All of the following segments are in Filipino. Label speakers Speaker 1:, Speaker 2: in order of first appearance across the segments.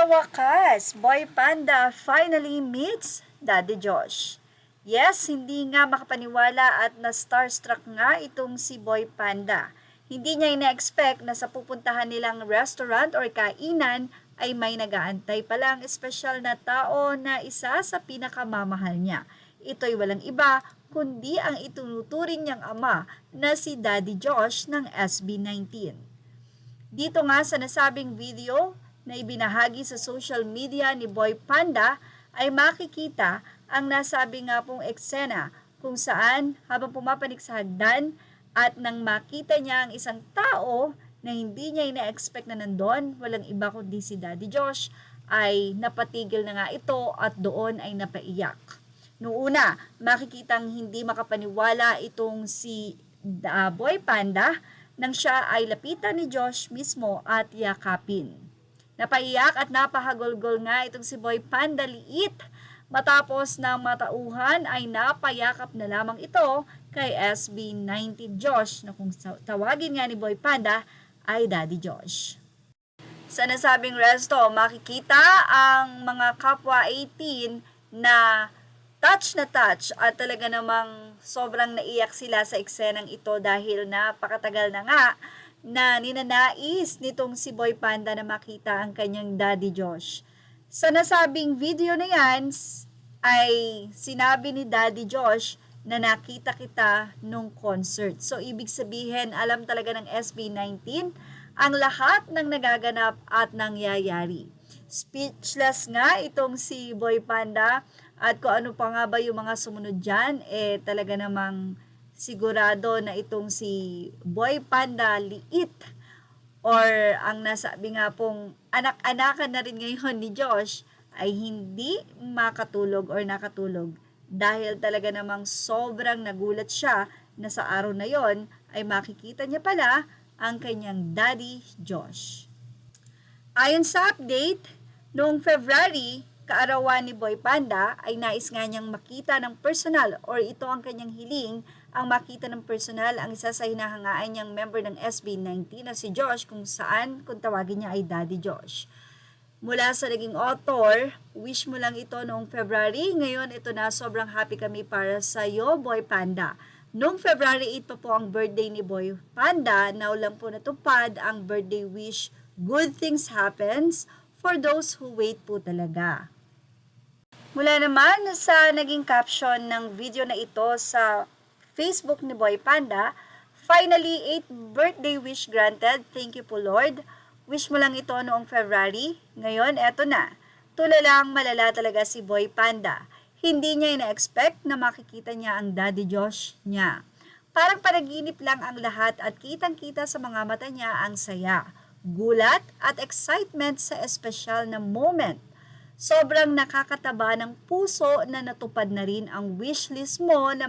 Speaker 1: Sa wakas, Boy Panda finally meets Daddy Josh. Yes, hindi nga makapaniwala at na-starstruck nga itong si Boy Panda. Hindi niya ina-expect na sa pupuntahan nilang restaurant or kainan ay may nag-aantay palang espesyal na tao na isa sa pinakamamahal niya. Ito'y walang iba kundi ang itunuturing niyang ama na si Daddy Josh ng SB19. Dito nga sa nasabing video na ibinahagi sa social media ni Boy Panda ay makikita ang nasabi nga pong eksena kung saan habang pumapanik sa hagdan at nang makita niya ang isang tao na hindi niya ina-expect na nandun, walang iba kundi si Daddy Josh, ay napatigil na nga ito at doon ay napaiyak. Noong una, makikitang hindi makapaniwala itong si Boy Panda nang siya ay lapitan ni Josh mismo at yakapin. Napaiyak at napahagulgol nga itong si Boy Panda liit. Matapos ng matauhan ay napayakap na lamang ito kay SB19 Josh na kung tawagin nga ni Boy Panda ay Daddy Josh. Sa nasabing resto, makikita ang mga kapwa 18 na touch at talaga namang sobrang naiyak sila sa eksenang ito dahil napakatagal na nga na ninanais nitong si Boy Panda na makita ang kanyang Daddy Josh. Sa nasabing video na yan, ay sinabi ni Daddy Josh na nakita kita nung concert. So, ibig sabihin, alam talaga ng SB19 ang lahat ng nagaganap at nangyayari. Speechless nga itong si Boy Panda at kung ano pa nga ba yung mga sumunod dyan, talaga namang sigurado na itong si Boy Panda liit or ang nasabi nga pong anak-anakan na rin ngayon ni Josh ay hindi makatulog or nakatulog dahil talaga namang sobrang nagulat siya na sa araw na yon ay makikita niya pala ang kanyang Daddy Josh. Ayon sa update, noong February, kaarawan ni Boy Panda ay nais nga niyang makita ng personal or ito ang kanyang hiling ang makita ng personal ang isa sa hinahangaan niyang member ng SB19 na si Josh kung tawagin niya ay Daddy Josh. Mula sa naging author, wish mo lang ito noong February, ngayon ito na sobrang happy kami para sa iyo Boy Panda. Noong February 8 pa po ang birthday ni Boy Panda, now lang po natupad ang birthday wish, good things happens for those who wait po talaga. Mula naman sa naging caption ng video na ito sa Facebook ni Boy Panda, finally 8th birthday wish granted, thank you po Lord. Wish mo lang ito noong February, ngayon eto na. Tulalang malala talaga si Boy Panda. Hindi niya ina-expect na makikita niya ang Daddy Josh niya. Parang panaginip lang ang lahat at kitang-kita sa mga mata niya ang saya, gulat at excitement sa espesyal na moment. Sobrang nakakataba ng puso na natupad na rin ang wishlist mo na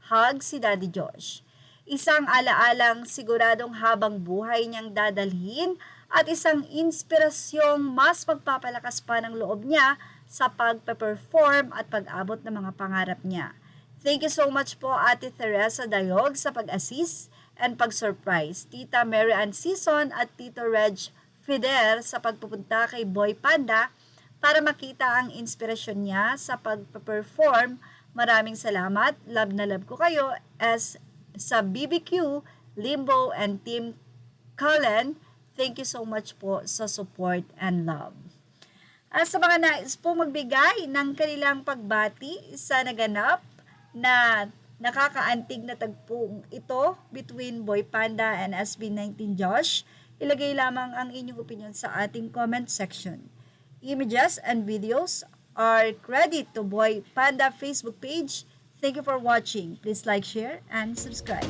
Speaker 1: hug si Daddy Josh. Isang alaalang siguradong habang buhay niyang dadalhin at isang inspirasyong mas magpapalakas pa ng loob niya sa pagpe-perform at pag-abot ng mga pangarap niya. Thank you so much po Ate Teresa Dayog sa pag-assist and pag-surprise. Tita Mary Ann Season at Tito Reg Fider sa pagpupunta kay Boy Panda para makita ang inspirasyon niya sa pagpe-perform. Maraming salamat. Love na love ko kayo as sa BBQ, Limbo, and Team Cullen. Thank you so much po sa support and love. At sa mga nais po magbigay ng kanilang pagbati sa naganap na nakakaantig na tagpong ito between Boy Panda and SB19 Josh, ilagay lamang ang inyong opinion sa ating comment section. Images and videos are credit to Boy Panda Facebook page. Thank you for watching. Please like, share, and subscribe.